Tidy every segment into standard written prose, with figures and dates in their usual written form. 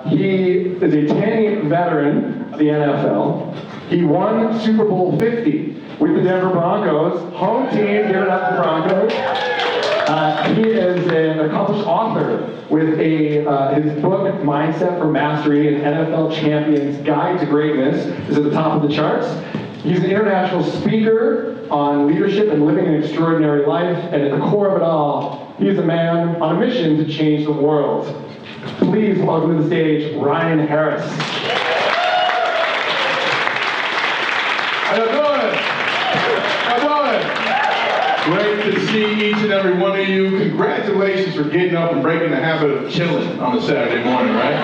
He is a 10 veteran of the NFL. He won Super Bowl 50 with the Denver Broncos. Home team, give it up to the Broncos. He is an accomplished author with his book, Mindset for Mastery, an NFL Champion's Guide to Greatness, is at the top of the charts. He's an international speaker on leadership and living an extraordinary life, and at the core of it all, he is a man on a mission to change the world. Please welcome to the stage, Ryan Harris. How you doing? How you doing? Great to see each and every one of you. Congratulations for getting up and breaking the habit of chilling on a Saturday morning, right?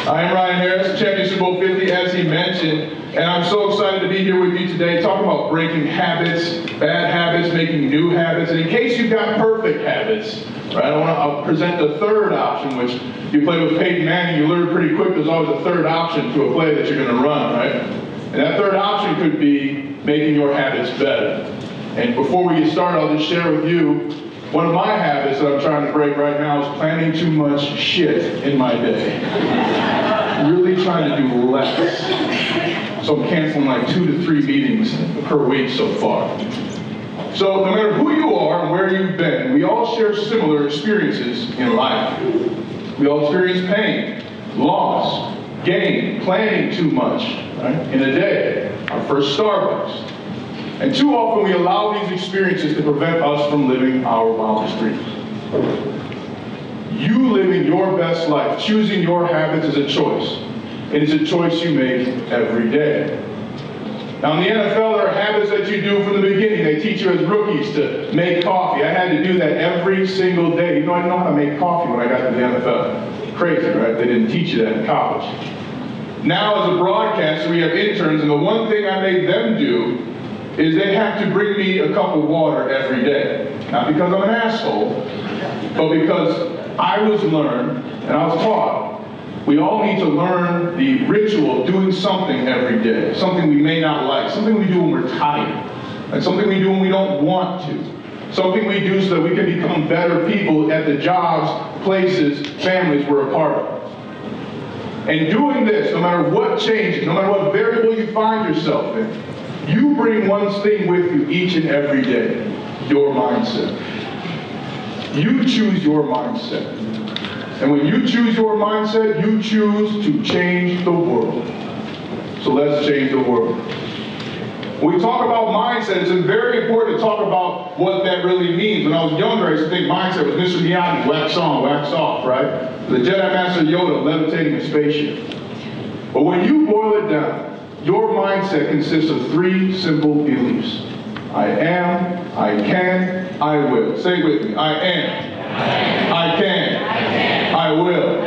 I am Ryan Harris, champion Super Bowl 50, as he mentioned, and I'm so excited to be here with you today, talking about breaking habits, bad habits, making new habits, and in case you've got perfect habits, right, I'll present the third option, which you play with Peyton Manning, you learn pretty quick there's always a third option to a play that you're going to run, right? And that third option could be making your habits better. And before we get started, I'll just share with you one of my habits that I'm trying to break right now is planning too much shit in my day. Really trying to do less. So I'm canceling like 2 to 3 meetings per week so far. So no matter who you are and where you've been, we all share similar experiences in life. We all experience pain, loss, gain, planning too much, right? In a day, our first Starbucks. And too often we allow these experiences to prevent us from living our wildest dreams. You living your best life, choosing your habits is a choice. It is a choice you make every day. Now in the NFL, there are habits that you do from the beginning. They teach you as rookies to make coffee. I had to do that every single day. You know, I didn't know how to make coffee when I got to the NFL. Crazy, right? They didn't teach you that in college. Now as a broadcaster, we have interns, and the one thing I made them do is they have to bring me a cup of water every day. Not because I'm an asshole, but because I was learned and I was taught we all need to learn the ritual of doing something every day, something we may not like, something we do when we're tired, and something we do when we don't want to, something we do so that we can become better people at the jobs, places, families we're a part of. And doing this, no matter what changes, no matter what variable you find yourself in, you bring one thing with you each and every day, your mindset. You choose your mindset. And when you choose your mindset, you choose to change the world. So let's change the world. When we talk about mindset, it's very important to talk about what that really means. When I was younger, I used to think mindset was Mr. Miyagi, wax on, wax off, right? The Jedi Master Yoda levitating a spaceship. But when you boil it down, your mindset consists of 3 simple beliefs. I am, I can, I will. Say it with me. I am. I can. I will.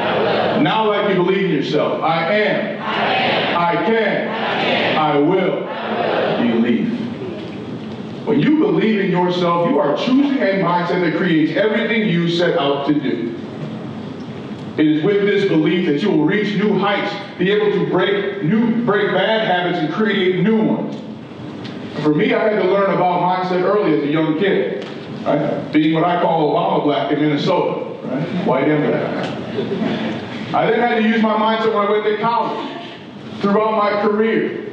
Now like you believe in yourself. I am. I can. I will. Believe. When you believe in yourself, you are choosing a mindset that creates everything you set out to do. It is with this belief that you will reach new heights, be able to break bad habits and create new ones. For me, I had to learn about mindset early as a young kid, right? Being what I call Obama black in Minnesota, right? White and black. I then had to use my mindset when I went to college, throughout my career.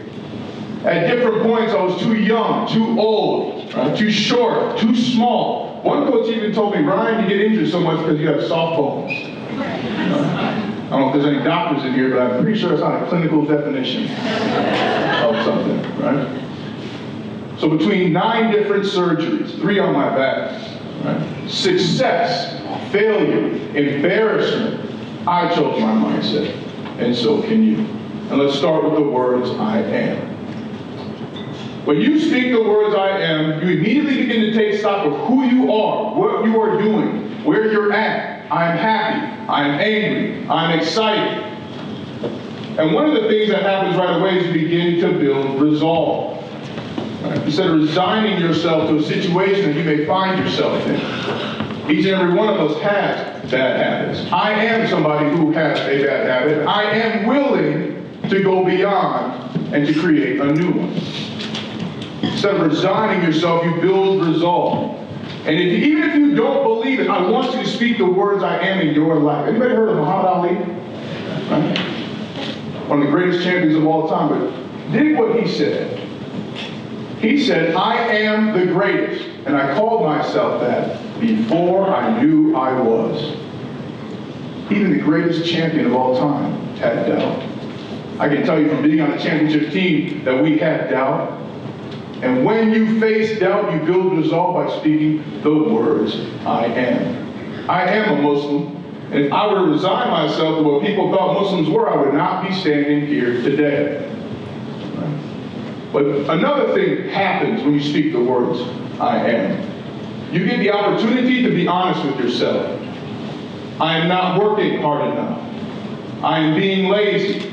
At different points, I was too young, too old, right? Too short, too small. One coach even told me, Ryan, you get injured so much because you have soft bones. I don't know if there's any doctors in here, but I'm pretty sure it's not a clinical definition of something, right? So between 9 different surgeries, 3 on my back, right? Success, failure, embarrassment, I chose my mindset, and so can you. And let's start with the words, I am. When you speak the words I am, you immediately begin to take stock of who you are, what you are doing, where you're at. I'm happy, I'm angry, I'm excited. And one of the things that happens right away is you begin to build resolve. Right? Instead of resigning yourself to a situation that you may find yourself in. Each and every one of us has bad habits. I am somebody who has a bad habit. I am willing to go beyond and to create a new one. Instead of resigning yourself, you build resolve. And even if you don't believe it, I want you to speak the words I am in your life. Anybody heard of Muhammad Ali? Right? One of the greatest champions of all time. But dig what he said. He said, I am the greatest. And I called myself that before I knew I was. Even the greatest champion of all time had doubt. I can tell you from being on the championship team that we had doubt. And when you face doubt, you build resolve by speaking the words, I am. I am a Muslim. And if I were to resign myself to what people thought Muslims were, I would not be standing here today. But another thing happens when you speak the words, I am. You get the opportunity to be honest with yourself. I am not working hard enough. I am being lazy.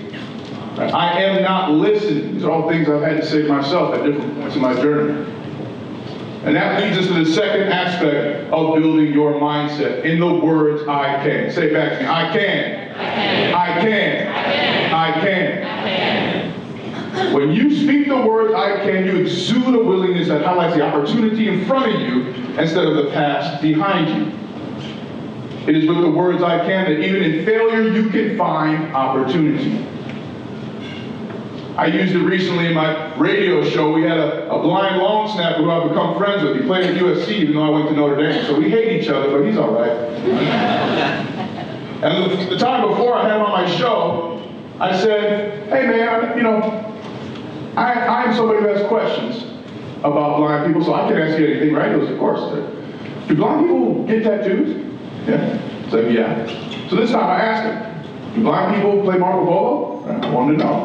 I am not listening. These are all things I've had to say to myself at different points in my journey. And that leads us to the second aspect of building your mindset in the words, I can. Say it back to me. I can. I can. I can. I can. When you speak the words, I can, you exude a willingness that highlights the opportunity in front of you instead of the past behind you. It is with the words, I can, that even in failure, you can find opportunity. I used it recently in my radio show. We had a blind long snapper who I've become friends with. He played at USC even though I went to Notre Dame. So we hate each other, but he's all right. And the time before I had him on my show, I said, hey man, you know, I'm somebody who has questions about blind people, so I can ask you anything, right? He goes, of course. Do blind people get tattoos? Yeah. So yeah. So this time I asked him, do blind people play Marco Polo? I wanted to know.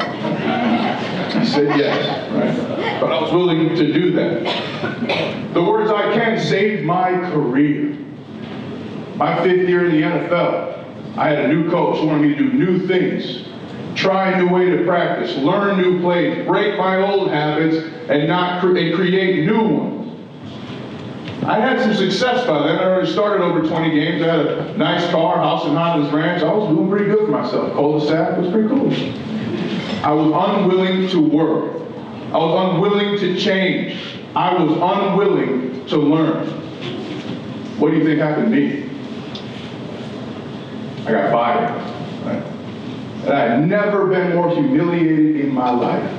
He said yes, right? But I was willing to do that. The words I can saved my career. My 5th year in the NFL, I had a new coach who wanted me to do new things, try a new way to practice, learn new plays, break my old habits, and create new ones. I had some success by then. I already started over 20 games. I had a nice car, house in Honda's Ranch. I was doing pretty good for myself. Cul-de-sac was pretty cool. I was unwilling to work. I was unwilling to change. I was unwilling to learn. What do you think happened to me? I got fired. Right? And I had never been more humiliated in my life.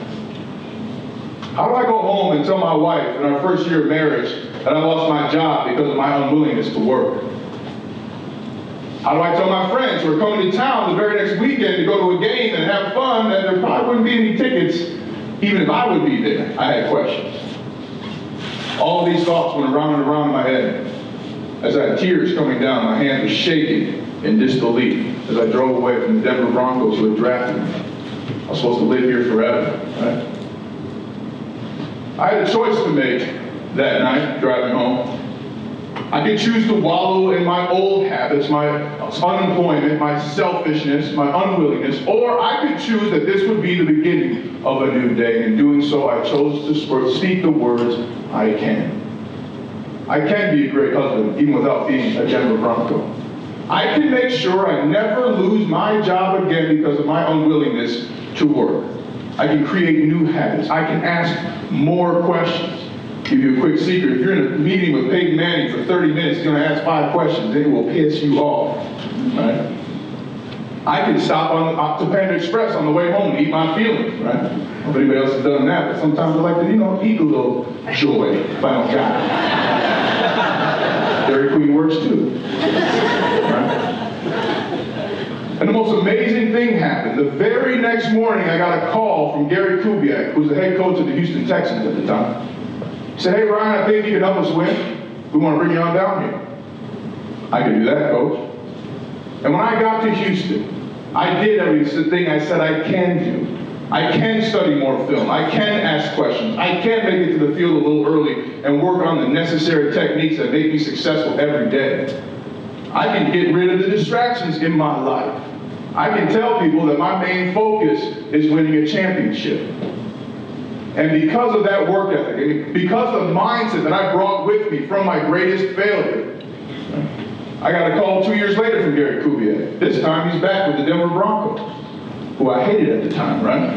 How do I go home and tell my wife in our first year of marriage that I lost my job because of my unwillingness to work? How do I tell my friends who are coming to town the very next weekend to go to a game and have fun that there probably wouldn't be any tickets even if I would be there? I had questions. All of these thoughts went around and around in my head as I had tears coming down. My hand was shaking in disbelief as I drove away from the Denver Broncos who had drafted me. I was supposed to live here forever, right? I had a choice to make that night driving home. I could choose to wallow in my old habits, my unemployment, my selfishness, my unwillingness, or I could choose that this would be the beginning of a new day. In doing so, I chose to speak the words, I can. I can be a great husband, even without being a Denver Bronco. I can make sure I never lose my job again because of my unwillingness to work. I can create new habits. I can ask more questions. Give you a quick secret. If you're in a meeting with Peyton Manning for 30 minutes, he's going to ask 5 questions. Then it will piss you off. Right? I can stop to Panda Express on the way home and eat my feelings. Right? I don't know if anybody else has done that, but sometimes I like to, eat a little joy if I don't got it. Dairy Queen works too. Right? And the most amazing thing happened. The very next morning, I got a call from Gary Kubiak, who's the head coach of the Houston Texans at the time. He said, hey, Ryan, I think you can help us win. We want to bring you on down here. I can do that, coach. And when I got to Houston, I did everything I said I can do. I can study more film. I can ask questions. I can make it to the field a little early and work on the necessary techniques that make me successful every day. I can get rid of the distractions in my life. I can tell people that my main focus is winning a championship. And because of that work ethic, and because of the mindset that I brought with me from my greatest failure, I got a call 2 years later from Gary Kubiak. This time he's back with the Denver Broncos, who I hated at the time, right?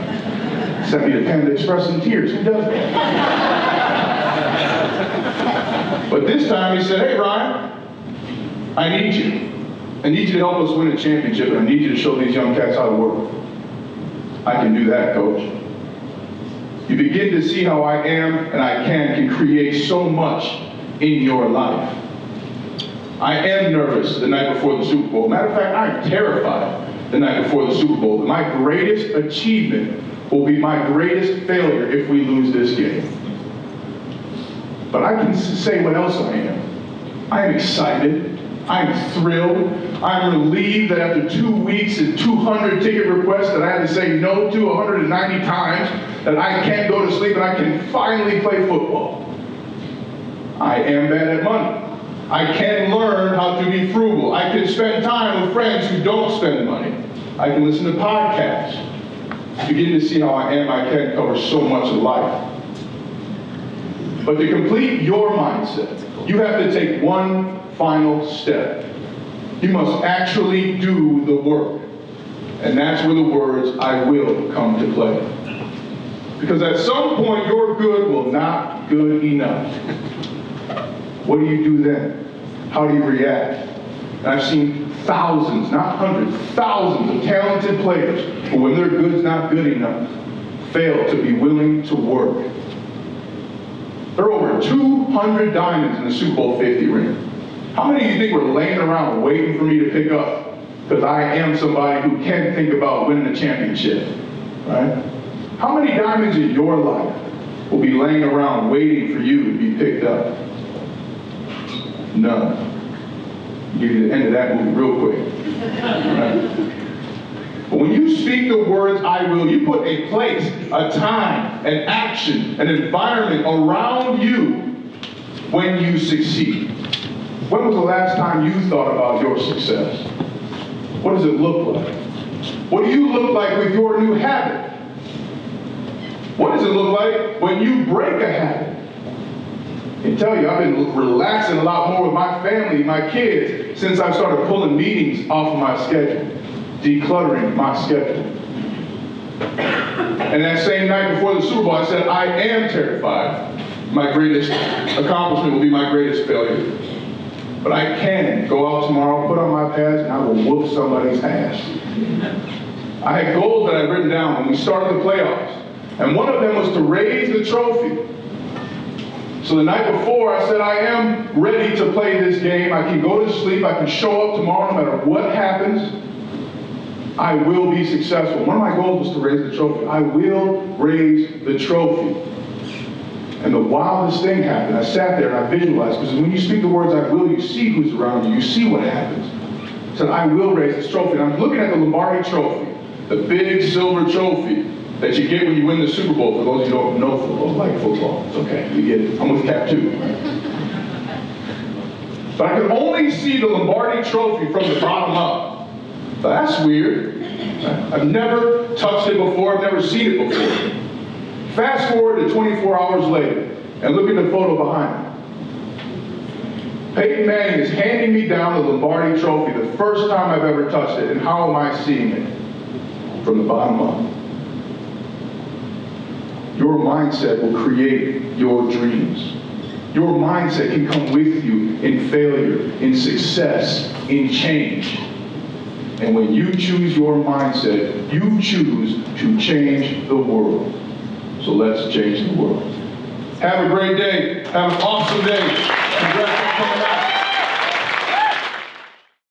Sent me to Panda Express in tears. Who does that? But this time he said, hey, Ryan, I need you. I need you to help us win a championship, and I need you to show these young cats how to work. I can do that, coach. You begin to see how I am and I can create so much in your life. I am nervous the night before the Super Bowl. Matter of fact, I'm terrified the night before the Super Bowl. My greatest achievement will be my greatest failure if we lose this game. But I can say what else I am. I am excited. I'm thrilled. I'm relieved that after 2 weeks and 200 ticket requests that I had to say no to 190 times, that I can't go to sleep and I can finally play football. I am bad at money. I can learn how to be frugal. I can spend time with friends who don't spend money. I can listen to podcasts. Begin to see how I am. I can cover so much of life. But to complete your mindset, you have to take one final step. You must actually do the work. And that's where the words, I will, come to play. Because at some point, your good will not be good enough. What do you do then? How do you react? And I've seen thousands, not hundreds, thousands of talented players who, when their good's not good enough, fail to be willing to work. There are over 200 diamonds in the Super Bowl 50 ring. How many of you think we're laying around waiting for me to pick up? Because I am somebody who can think about winning a championship, right? How many diamonds in your life will be laying around waiting for you to be picked up? None. I'll give you the end of that movie real quick. Right? But when you speak the words, I will, you put a place, a time, an action, an environment around you when you succeed. When was the last time you thought about your success? What does it look like? What do you look like with your new habit? What does it look like when you break a habit? I can tell you, I've been relaxing a lot more with my family, my kids, since I started pulling meetings off of my schedule, decluttering my schedule. And that same night before the Super Bowl, I said, I am terrified. My greatest accomplishment will be my greatest failure. But I can go out tomorrow, put on my pads, and I will whoop somebody's ass. I had goals that I'd written down when we started the playoffs. And one of them was to raise the trophy. So the night before, I said, I am ready to play this game. I can go to sleep. I can show up tomorrow no matter what happens. I will be successful. One of my goals was to raise the trophy. I will raise the trophy. And the wildest thing happened. I sat there and I visualized, because when you speak the words, I will, you see who's around you. You see what happens. I said, I will raise this trophy. And I'm looking at the Lombardi Trophy, the big silver trophy that you get when you win the Super Bowl. For those of you who don't know football, like football, it's okay, you get it. I'm with Cap too. But I could only see the Lombardi Trophy from the bottom up. So that's weird. I've never touched it before. I've never seen it before. Fast forward to 24 hours later, and look at the photo behind me. Peyton Manning is handing me down the Lombardi Trophy, the first time I've ever touched it, and how am I seeing it? From the bottom up. Your mindset will create your dreams. Your mindset can come with you in failure, in success, in change. And when you choose your mindset, you choose to change the world. So let's change the world. Have a great day. Have an awesome day. Congrats on coming out.